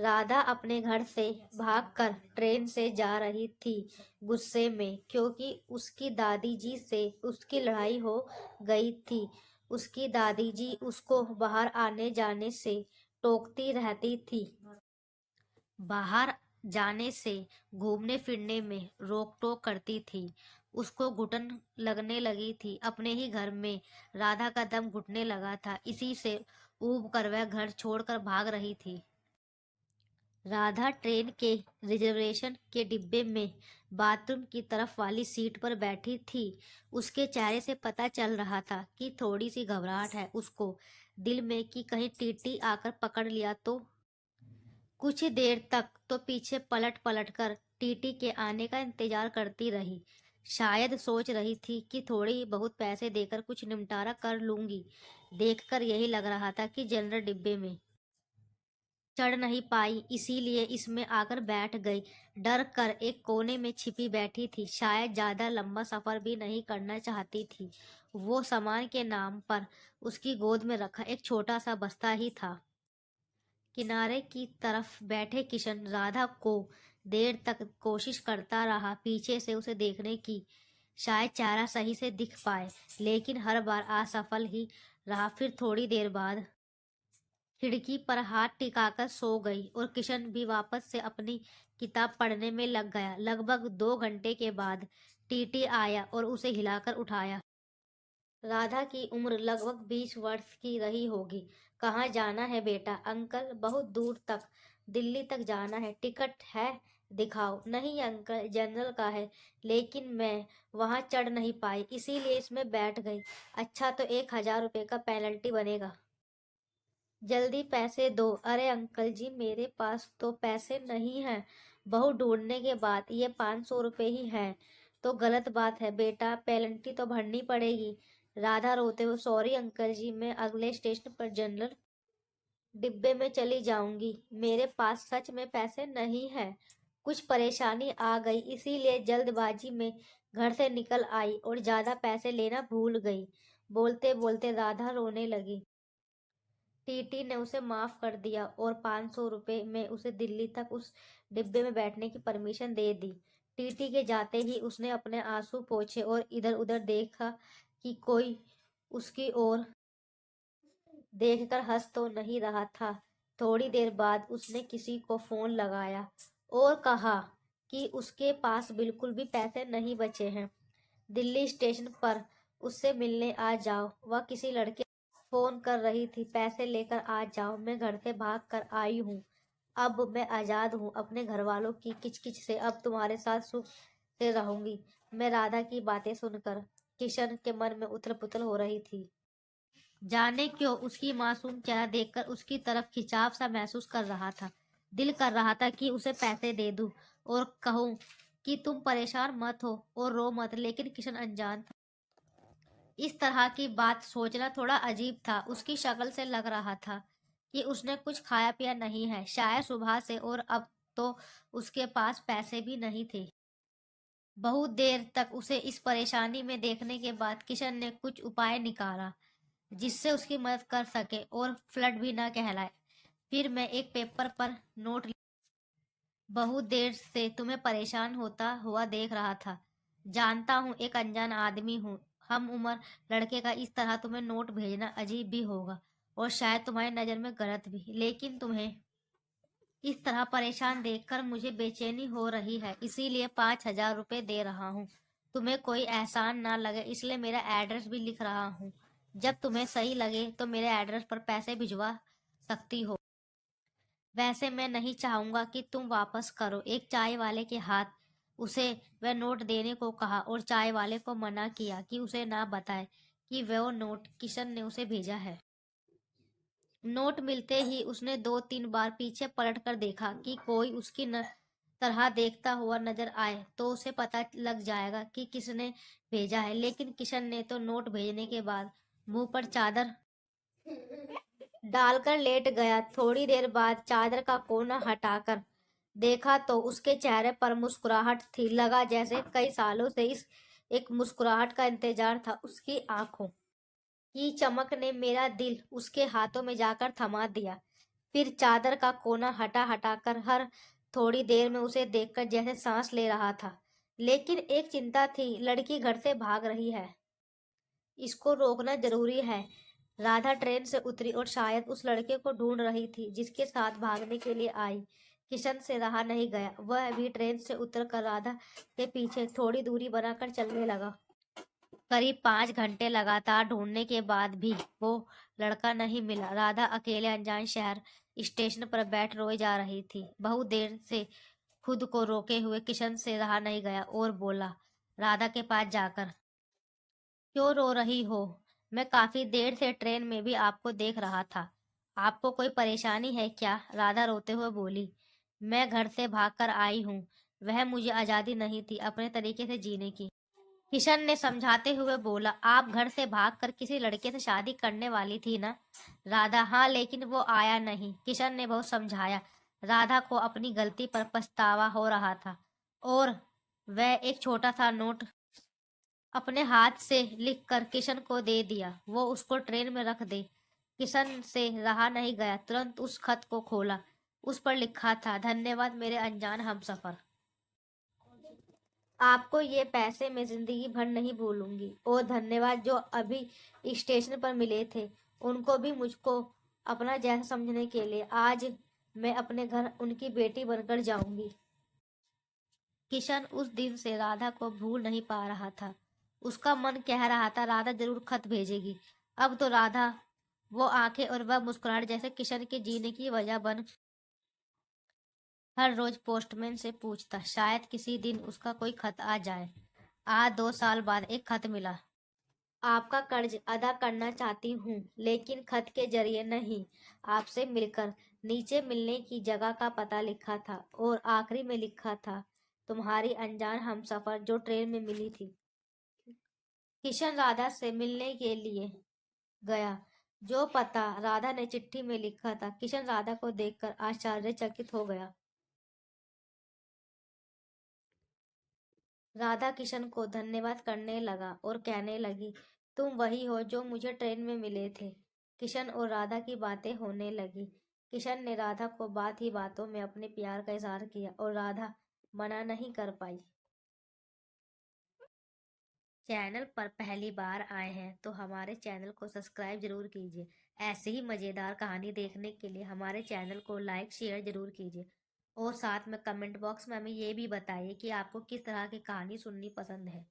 राधा अपने घर से भागकर ट्रेन से जा रही थी, गुस्से में, क्योंकि उसकी दादी जी से उसकी लड़ाई हो गई थी। उसकी दादी जी उसको बाहर आने जाने से टोकती रहती थी। बाहर जाने से, घूमने फिरने में रोक टोक करती थी। उसको घुटन लगने लगी थी। अपने ही घर में राधा का दम घुटने लगा था। इसी से ऊब कर वह घर छोड़कर भाग रही थी। राधा ट्रेन के रिजर्वेशन के डिब्बे में बाथरूम की तरफ वाली सीट पर बैठी थी। उसके चेहरे से पता चल रहा था कि थोड़ी सी घबराहट है उसको दिल में कि कहीं टीटी आकर पकड़ लिया तो। कुछ देर तक तो पीछे पलट पलट कर टीटी के आने का इंतजार करती रही। शायद सोच रही थी कि थोड़ी बहुत पैसे देकर कुछ निपटारा कर लूंगी। देखकर यही लग रहा था कि जनरल डिब्बे में चढ़ नहीं पाई, इसीलिए इसमें आकर बैठ गई। डर कर एक कोने में छिपी बैठी थी। शायद ज्यादा लंबा सफर भी नहीं करना चाहती थी। वो सामान के नाम पर उसकी गोद में रखा एक छोटा सा बस्ता ही था। किनारे की तरफ बैठे किशन राधा को देर तक कोशिश करता रहा पीछे से उसे देखने की, शायद चेहरा सही से दिख पाए, लेकिन हर बार असफल ही रहा। फिर थोड़ी देर बाद खिड़की पर हाथ टिकाकर सो गई और किशन भी वापस से अपनी किताब पढ़ने में लग गया। लगभग 2 घंटे के बाद टीटी आया और उसे हिलाकर उठाया। राधा की उम्र लगभग 20 वर्ष की रही होगी। कहाँ जाना है बेटा? अंकल, बहुत दूर तक, दिल्ली तक जाना है। टिकट है? दिखाओ। नहीं अंकल, जनरल का है, लेकिन मैं वहां चढ़ नहीं पाई, इसीलिए इसमें बैठ गई। अच्छा, तो 1,000 रुपये का पेनल्टी बनेगा। जल्दी पैसे दो। अरे अंकल जी, मेरे पास तो पैसे नहीं हैं। बहुत ढूंढने के बाद ये 500 रुपये ही हैं। तो गलत बात है बेटा, पेनल्टी तो भरनी पड़ेगी। राधा रोते हुए, सॉरी अंकल जी, मैं अगले स्टेशन पर जनरल डिब्बे में चली जाऊंगी। मेरे पास सच में पैसे नहीं हैं। कुछ परेशानी आ गई, इसीलिए जल्दबाजी में घर से निकल आई और ज्यादा पैसे लेना भूल गई। बोलते बोलते राधा रोने लगी। टीटी ने उसे माफ कर दिया और 500 रुपये में उसे दिल्ली तक उस डिब्बे में बैठने की परमिशन दे दी। टीटी के जाते ही उसने अपने आंसू पोंछे और इधर उधर देखा कि कोई उसकी ओर देखकर हंस तो नहीं रहा था। थोड़ी देर बाद उसने किसी को फोन लगाया और कहा कि उसके पास बिल्कुल भी पैसे नहीं बचे हैं। दिल्ली स्टेशन पर उससे मिलने आ जाओ। वह किसी लड़के फोन कर रही थी। पैसे लेकर आ जाओ, मैं घर से भाग कर आई हूँ। अब मैं आजाद हूँ अपने घर वालों की किचकिच से। अब तुम्हारे साथ सुख से रहूंगी। मैं राधा की बातें सुनकर किशन के मन में उथल पुथल हो रही थी। जाने क्यों उसकी मासूम चेहरा देखकर उसकी तरफ खिंचाव सा महसूस कर रहा था। दिल कर रहा था कि उसे पैसे दे दूं और कहूं कि तुम परेशान मत हो और रो मत, लेकिन किशन अनजान था। इस तरह की बात सोचना थोड़ा अजीब था। उसकी शक्ल से लग रहा था कि उसने कुछ खाया पिया नहीं है, शायद सुबह से, और अब तो उसके पास पैसे भी नहीं थे। बहुत देर तक उसे इस परेशानी में देखने के बाद किशन ने कुछ उपाय निकाला जिससे उसकी मदद कर सके और फ्लड भी न कहलाए। फिर मैं एक पेपर पर नोट बहुत देर से तुम्हें परेशान होता हुआ देख रहा था। जानता हूँ एक अनजान आदमी हूँ, हम उम्र लड़के का इस तरह तुम्हें नोट भेजना अजीब भी होगा और शायद तुम्हारी नज़र में गलत भी, लेकिन तुम्हें इस तरह परेशान देखकर मुझे बेचैनी हो रही है, इसीलिए 5,000 रुपये दे रहा हूँ। तुम्हें कोई एहसान ना लगे इसलिए मेरा एड्रेस भी लिख रहा हूँ। जब तुम्हें सही लगे तो मेरे एड्रेस पर पैसे भिजवा सकती हो। वैसे मैं नहीं चाहूंगा कि तुम वापस करो। एक चाय वाले के हाथ उसे वह नोट देने को कहा और चाय वाले को मना किया कि उसे ना बताए कि वह नोट किशन ने उसे भेजा है। नोट मिलते ही उसने 2-3 बार पीछे पलट कर देखा कि कोई उसकी तरह देखता हुआ नजर आए तो उसे पता लग जाएगा कि किसने भेजा है। लेकिन किशन ने तो नोट भेजने के बाद मुंह पर चादर डालकर लेट गया। थोड़ी देर बाद चादर का कोना हटाकर देखा तो उसके चेहरे पर मुस्कुराहट थी। लगा जैसे कई सालों से इस एक मुस्कुराहट का इंतजार था। उसकी आंखों की चमक ने मेरा दिल उसके हाथों में जाकर थमा दिया। फिर चादर का कोना हटा हटा कर हर थोड़ी देर में उसे देखकर जैसे सांस ले रहा था। लेकिन एक चिंता थी, लड़की घर से भाग रही है, इसको रोकना जरूरी है। राधा ट्रेन से उतरी और शायद उस लड़के को ढूंढ रही थी जिसके साथ भागने के लिए आई। किशन से रहा नहीं गया, वह भी ट्रेन से उतरकर राधा के पीछे थोड़ी दूरी बनाकर चलने लगा। करीब 5 घंटे लगातार ढूंढने के बाद भी वो लड़का नहीं मिला। राधा अकेले अनजान शहर स्टेशन पर बैठ रोई जा रही थी। बहुत देर से खुद को रोके हुए किशन से रहा नहीं गया और बोला राधा के पास जाकर, क्यों रो रही हो? मैं काफी देर से ट्रेन में भी आपको देख रहा था। आपको कोई परेशानी है क्या? राधा रोते हुए बोली, मैं घर से भागकर आई हूँ। वह मुझे आजादी नहीं थी अपने तरीके से जीने की। किशन ने समझाते हुए बोला, आप घर से भागकर किसी लड़के से शादी करने वाली थी ना? राधा, हाँ, लेकिन वो आया नहीं। किशन ने बहुत समझाया। राधा को अपनी गलती पर पछतावा हो रहा था और वह एक छोटा सा नोट अपने हाथ से लिखकर किशन को दे दिया, वो उसको ट्रेन में रख दे। किशन से रहा नहीं गया, तुरंत उस खत को खोला। उस पर लिखा था, धन्यवाद मेरे अनजान हमसफर। आपको ये पैसे मैं जिंदगी भर नहीं भूलूंगी, और धन्यवाद जो अभी स्टेशन पर मिले थे, उनको भी मुझको अपना जैसा समझने के लिए। आज मैं अपने घर उनकी बेटी बनकर जाऊंगी। किशन उस दिन से राधा को भूल नहीं पा रहा था। उसका मन कह रहा था राधा जरूर खत भेजेगी। अब तो राधा, वो आंखें और वह मुस्कुराहट जैसे किशन के जीने की वजह बन। हर रोज पोस्टमैन से पूछता, शायद किसी दिन उसका कोई खत आ जाए। आज 2 साल बाद एक खत मिला। आपका कर्ज अदा करना चाहती हूँ, लेकिन खत के जरिए नहीं, आपसे मिलकर। नीचे मिलने की जगह का पता लिखा था और आखिरी में लिखा था, तुम्हारी अनजान हमसफर जो ट्रेन में मिली थी। किशन राधा से मिलने के लिए गया। जो पता राधा ने चिट्ठी में लिखा था, किशन राधा को देखकर आश्चर्यचकित हो गया। राधा किशन को धन्यवाद करने लगा और कहने लगी, तुम वही हो जो मुझे ट्रेन में मिले थे। किशन और राधा की बातें होने लगी। किशन ने राधा को बात ही बातों में अपने प्यार का इजहार किया और राधा मना नहीं कर पाई। चैनल पर पहली बार आए हैं तो हमारे चैनल को सब्सक्राइब जरूर कीजिए। ऐसे ही मज़ेदार कहानी देखने के लिए हमारे चैनल को लाइक शेयर जरूर कीजिए। और साथ में कमेंट बॉक्स में हमें ये भी बताइए कि आपको किस तरह की कहानी सुननी पसंद है।